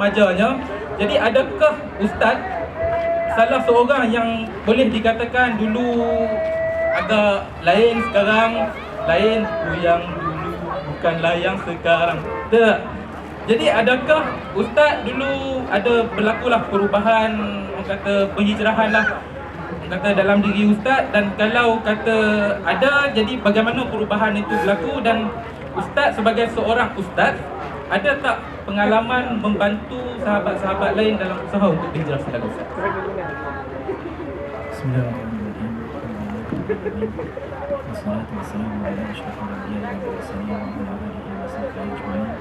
remajanya. Jadi adakah Ustaz salah seorang yang boleh dikatakan dulu agak lain, sekarang lain, yang dulu bukanlah yang sekarang? Tak. Jadi adakah Ustaz dulu ada berlakulah perubahan, orang kata penghijrahan lah, orang kata dalam diri Ustaz, dan kalau kata ada, jadi bagaimana perubahan itu berlaku, dan Ustaz sebagai seorang Ustaz ada tak pengalaman membantu sahabat-sahabat lain dalam usaha untuk hijrah saudara Ustaz? Bismillahirrahmanirrahim. Wassalatu wassalamu ala asyrafil anbiya'i wal mursalin wa ala alihi wa sahbihi ajma'in.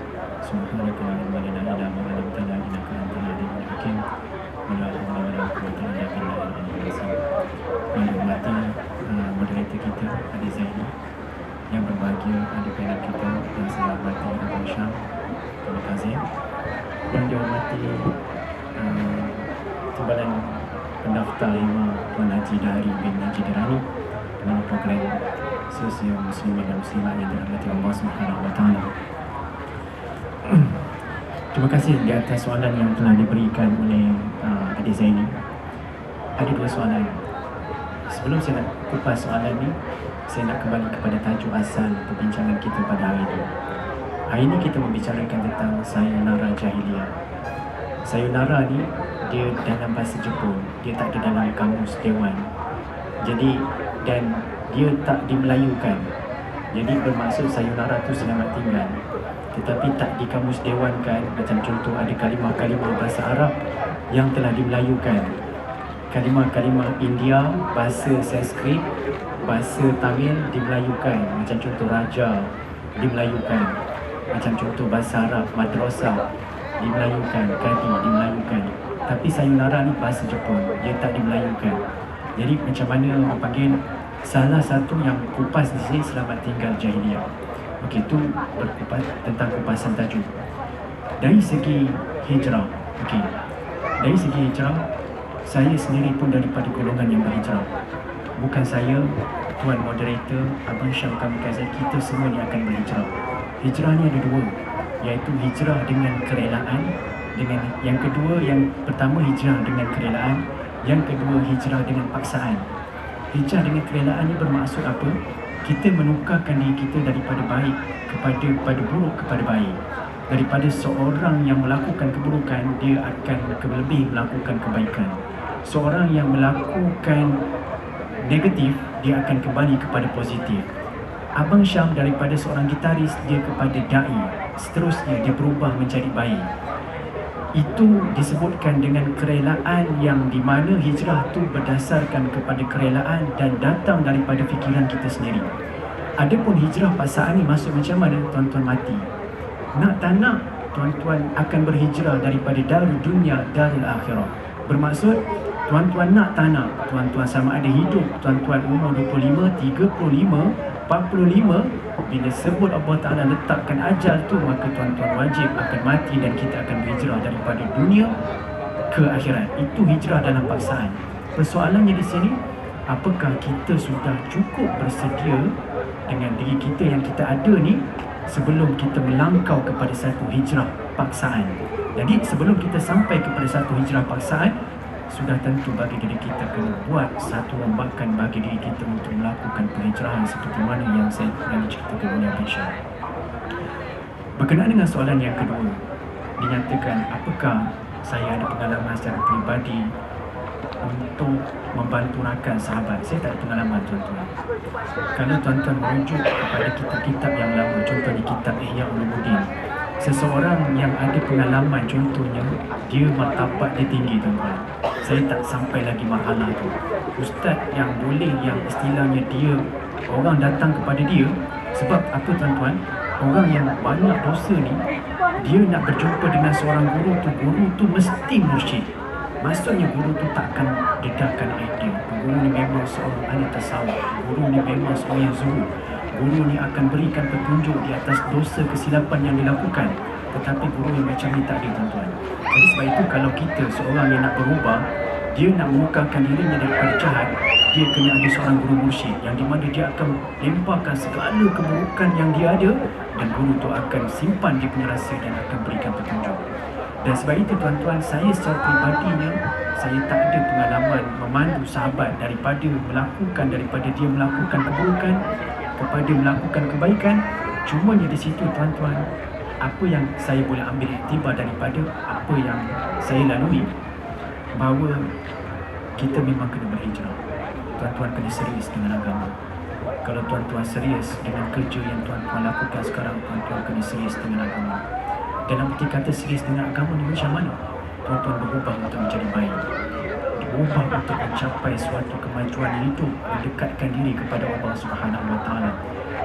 Subhanaka la ilma lana illa ma 'allamtana innaka antal alimul hakim. Wa la hawla wa la quwwata illa billahil azim. Yang dihormati moderator kita Adi Zaini, yang berbahagia ada panel kita yang saya hormati Abang Syam, Abang Kazim, yang dihormati timbalan pendaftar Hima Tuan Haji Dahari bin Najib Dirani dalam program sosial muslimin dan muslimat yang dirahmati Allah Subhanahu wa taala. Terima kasih di atas soalan yang telah diberikan oleh Adik Zaini. Ada dua soalan. Sebelum saya nak kupas soalan ni, saya nak kembali kepada tajuk asal perbincangan kita pada hari ini. Hari ini kita membicarakan tentang sayonara jahiliyah. Sayonara ni dia dalam bahasa Jepun, dia tak ada dalam kamus dewan. Jadi dan dia tak dimelayukan. Jadi bermaksud sayonara tu selamat tinggal, tetapi tak di kamus dewan kan. Macam contoh ada kalimah-kalimah bahasa Arab yang telah dimelayukan, kalimah-kalimah India, bahasa Sanskrit, bahasa Tamil dimelayukan. Macam contoh raja dimelayukan. Macam contoh bahasa Arab madrasah dimelayukan, kadi dimelayukan. Tapi sayonara ni bahasa Jepun, dia tak dimelayukan. Jadi macam mana orang panggil, salah satu yang kupas di sini selamat tinggal jahiliyah. Okey, itu berkupas tentang kupasan tajuk. Dari segi hijrah, okey, dari segi hijrah, saya sendiri pun daripada golongan yang berhijrah. Bukan saya, Tuan Moderator, Abang Syam Kamikaze, kita semua ni akan berhijrah. Hijrah ni ada dua, iaitu hijrah dengan kerelaan, dengan yang kedua, yang pertama hijrah dengan kerelaan, yang kedua hijrah dengan paksaan. Hijrah dengan kerelaan ni bermaksud apa? Kita menukarkan diri kita daripada baik kepada buruk kepada baik. Daripada seorang yang melakukan keburukan, dia akan lebih melakukan kebaikan. Seorang yang melakukan negatif, dia akan kembali kepada positif. Abang Syam daripada seorang gitaris, dia kepada da'i, seterusnya dia berubah menjadi baik. Itu disebutkan dengan kerelaan, yang di mana hijrah tu berdasarkan kepada kerelaan dan datang daripada fikiran kita sendiri. Adapun hijrah paksaan ni maksud macam mana? Tuan-tuan mati, nak tak nak, tuan-tuan akan berhijrah daripada darul dunia darul akhirah. Bermaksud tuan-tuan nak tak nak, tuan-tuan sama ada hidup, tuan-tuan umur 25, 35, 45, bila sebut Allah Ta'ala letakkan ajal tu, maka tuan-tuan wajib akan mati dan kita akan berhijrah daripada dunia ke akhirat. Itu hijrah dalam paksaan. Persoalannya di sini, apakah kita sudah cukup bersedia dengan diri kita yang kita ada ni sebelum kita melangkau kepada satu hijrah paksaan. Jadi sebelum kita sampai kepada satu hijrah paksaan, sudah tentu bagi diri kita kena buat satu rombakan bagi diri kita untuk melakukan penghijrahan seperti mana yang diceritakan oleh Abang Syam. Berkenaan dengan soalan yang kedua, dinyatakan apakah saya ada pengalaman secara peribadi untuk membantu rakan sahabat. Saya tak ada pengalaman, tuan-tuan. Kalau tuan-tuan merujuk kepada kitab-kitab yang lama, contohnya kitab Ihya Ulumuddin, seseorang yang ada pengalaman, contohnya dia martabat dia tinggi, tuan-tuan. Saya tak sampai lagi marhalah tu. Ustaz yang boleh, yang istilahnya dia, orang datang kepada dia sebab apa, tuan-tuan? Orang yang banyak dosa ni, dia nak berjumpa dengan seorang guru tu mesti mursyid. Maksudnya guru tu takkan dedahkan idea. Guru ni memang seorang ahli tasawuf. Guru ni memang seorang yang zuhud. Guru ni akan berikan petunjuk di atas dosa kesilapan yang dilakukan. Tetapi guru yang macam ni tak ada, tuan-tuan. Jadi sebab itu kalau kita seorang yang nak berubah, dia nak menukarkan dirinya daripada jahat, dia kena ada seorang guru mursyid yang di mana dia akan lemparkan segala keburukan yang dia ada, dan guru tu akan simpan dia punya rasa dan akan berikan petunjuk. Dan sebab itu tuan-tuan, saya secara peribadinya, saya tak ada pengalaman memandu sahabat daripada dia melakukan keburukan kepada melakukan kebaikan. Cumanya di situ tuan-tuan, apa yang saya boleh ambil iktibar daripada apa yang saya lalui, bahawa kita memang kena berhijrah. Tuan-tuan kena serius dengan agama. Kalau tuan-tuan serius dengan kerja yang tuan-tuan lakukan sekarang, tuan-tuan kena serius dengan agama. Dalam arti kata serius dengan agama ni macam mana? Tuan-tuan berubah untuk menjadi baik, berubah untuk mencapai suatu kemajuan hidup, mendekatkan diri kepada Allah Subhanahu Wa Taala.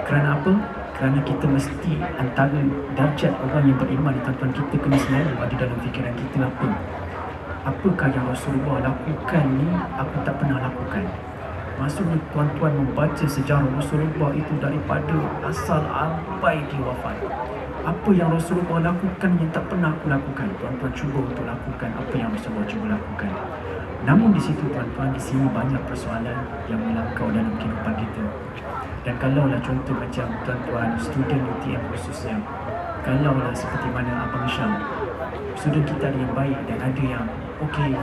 Kerana apa? Kerana kita mesti antara darjat orang yang beriman, tuan-tuan, kita kena selalu ada dalam fikiran kita apakah yang Rasulullah lakukan ni aku tak pernah lakukan. Maksudnya tuan-tuan membaca sejarah Rasulullah itu daripada asal sampai dia wafat. Apa yang Rasulullah lakukan yang tak pernah aku lakukan, tuan-tuan cuba untuk lakukan apa yang Rasulullah cuba lakukan. Namun di situ tuan-tuan, di sini banyak persoalan yang melangkau dalam kehidupan kita. Dan kalaulah contoh macam tuan-tuan student UTM khususnya, kalaulah seperti mana Abang Syam, student kita ada yang baik dan ada yang okey,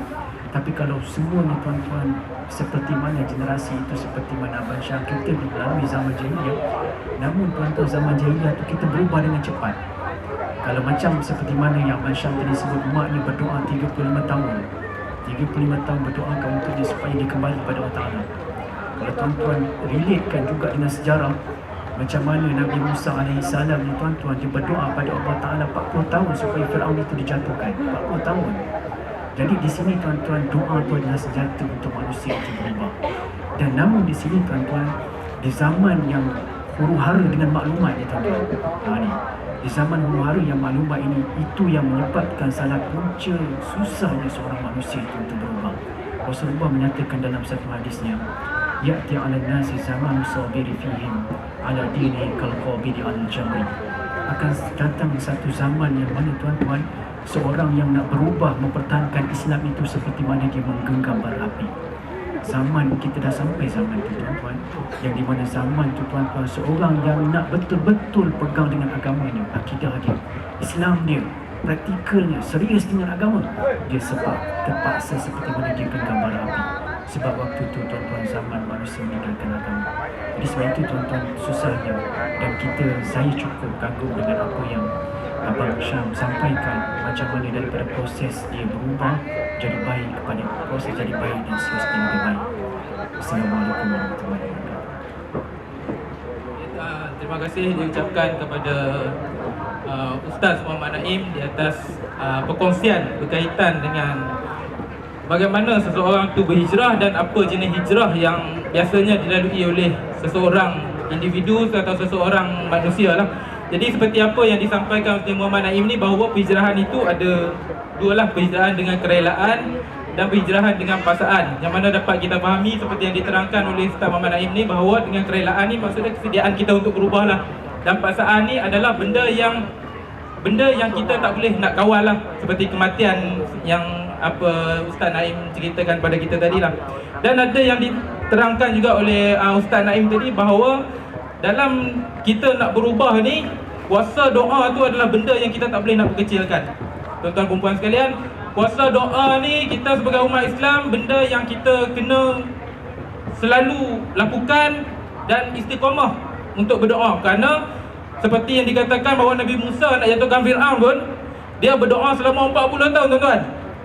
tapi kalau semuanya tuan-tuan seperti mana generasi itu, seperti mana Abang Syam, kita melalui zaman jahiliah. Namun tuan-tuan, zaman jahiliah tu kita berubah dengan cepat. Kalau macam seperti mana yang Abang Syam tadi sebut, maknya berdoa 35 tahun 35 tahun berdoakan untuk dia supaya dia kembali pada Allah Ta'ala. Kalau tuan-tuan relatekan juga dengan sejarah, macam mana Nabi Musa AS ni tuan-tuan, dia berdoa pada Allah Ta'ala 40 tahun supaya Fir'aun itu dijatuhkan. 40 tahun. Jadi di sini tuan-tuan, doa tu adalah senjata untuk manusia itu berubah. Dan namun di sini tuan-tuan, di zaman yang huru-hara dengan maklumat ni tuan-tuan, di zaman huru-hara yang maklumat ini, itu yang menyebabkan salah punca susahnya seorang manusia itu untuk berubah. Rasulullah menyatakan dalam satu hadisnya, ya'ti 'ala nasi zamanu sabiri fihim 'ala dinihi kal qabidi 'alal jamri. Akan datang satu zaman yang mana tuan-tuan, seorang yang nak berubah mempertahankan Islam itu seperti mana dia menggenggam bara api. Zaman kita dah sampai zaman itu tuan-tuan, yang di mana zaman itu tuan-tuan, seorang yang nak betul-betul pegang dengan agamanya, akidah dia, Islam dia, praktikalnya, serius dengan agama dia, sebab terpaksa seperti mana dia genggam bara api. Sebab waktu itu tuan-tuan, zaman manusia meninggalkan agama. Jadi sebab itu tuan-tuan, susahnya. Dan saya cukup kagum dengan apa yang Abang Syam sampaikan, macam mana daripada proses dia berubah jadi baik kepada proses jadi baik dan seterusnya lebih baik. Assalamualaikum warahmatullahi wabarakatuh. Terima kasih diucapkan kepada Ustaz Muhammad Naim di atas perkongsian berkaitan dengan bagaimana seseorang itu berhijrah dan apa jenis hijrah yang biasanya dilalui oleh seseorang individu atau seseorang manusia lah. Jadi seperti apa yang disampaikan Ustaz Muhammad Naim ni, bahawa perhijrahan itu ada dua lah, perhijrahan dengan kerelaan dan perhijrahan dengan paksaan. Yang mana dapat kita fahami seperti yang diterangkan oleh Ustaz Muhammad Naim ni, bahawa dengan kerelaan ni maksudnya kesediaan kita untuk berubah lah. Dan paksaan ni adalah benda yang kita tak boleh nak kawal lah, seperti kematian yang apa Ustaz Naim ceritakan pada kita tadi lah. Dan ada yang diterangkan juga oleh Ustaz Naim tadi, bahawa dalam kita nak berubah ni, puasa doa tu adalah benda yang kita tak boleh nak berkecilkan. Tuan-tuan perempuan sekalian, puasa doa ni kita sebagai umat Islam, benda yang kita kena selalu lakukan dan istiqamah untuk berdoa. Kerana seperti yang dikatakan bahawa Nabi Musa nak jatuhkan Fir'aun pun, dia berdoa selama 40 tahun tuan-tuan.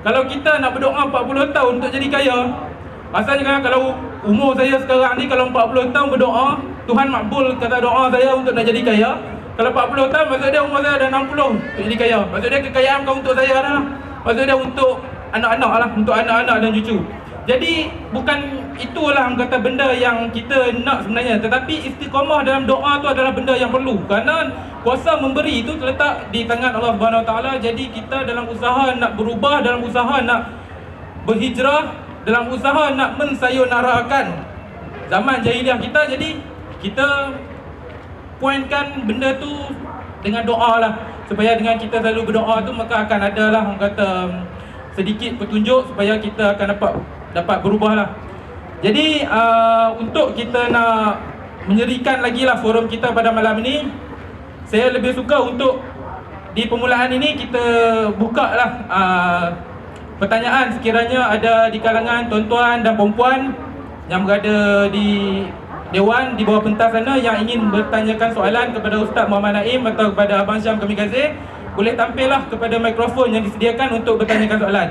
Kalau kita nak berdoa 40 tahun untuk jadi kaya, asalnya kalau umur saya sekarang ni, kalau 40 tahun berdoa, Tuhan makbul kata doa saya untuk nak jadi kaya. Kalau 40 tahun, maksud dia umur saya dah 60 untuk jadi kaya. Maksud dia kekayaan bukan untuk saya dah lah. Maksud dia untuk anak-anak lah, untuk anak-anak dan cucu. Jadi bukan itulah orang kata benda yang kita nak sebenarnya, tetapi istiqamah dalam doa tu adalah benda yang perlu. Kerana kuasa memberi itu terletak di tangan Allah Subhanahu Wa Taala. Jadi kita dalam usaha nak berubah, dalam usaha nak berhijrah, dalam usaha nak mensayonarakan zaman jahiliah kita, jadi kita poinkan benda tu dengan doa lah. Supaya dengan kita selalu berdoa tu, maka akan ada lah orang kata sedikit petunjuk supaya kita akan dapat berubah lah. Jadi untuk kita nak menyerikan lagi lah forum kita pada malam ini, saya lebih suka untuk di permulaan ini kita buka lah pertanyaan sekiranya ada di kalangan tuan-tuan dan perempuan yang berada di Dewan di bawah pentas sana yang ingin bertanyakan soalan kepada Ustaz Muhammad Naim atau kepada Abang Syam Kamil Ghazir, boleh tampillah kepada mikrofon yang disediakan untuk bertanyakan soalan.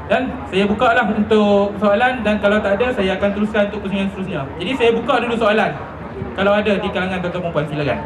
Dan saya buka lah untuk soalan, dan kalau tak ada saya akan teruskan untuk pusingan seterusnya. Jadi saya buka dulu soalan. Kalau ada di kalangan tuan-tuan perempuan, silakan.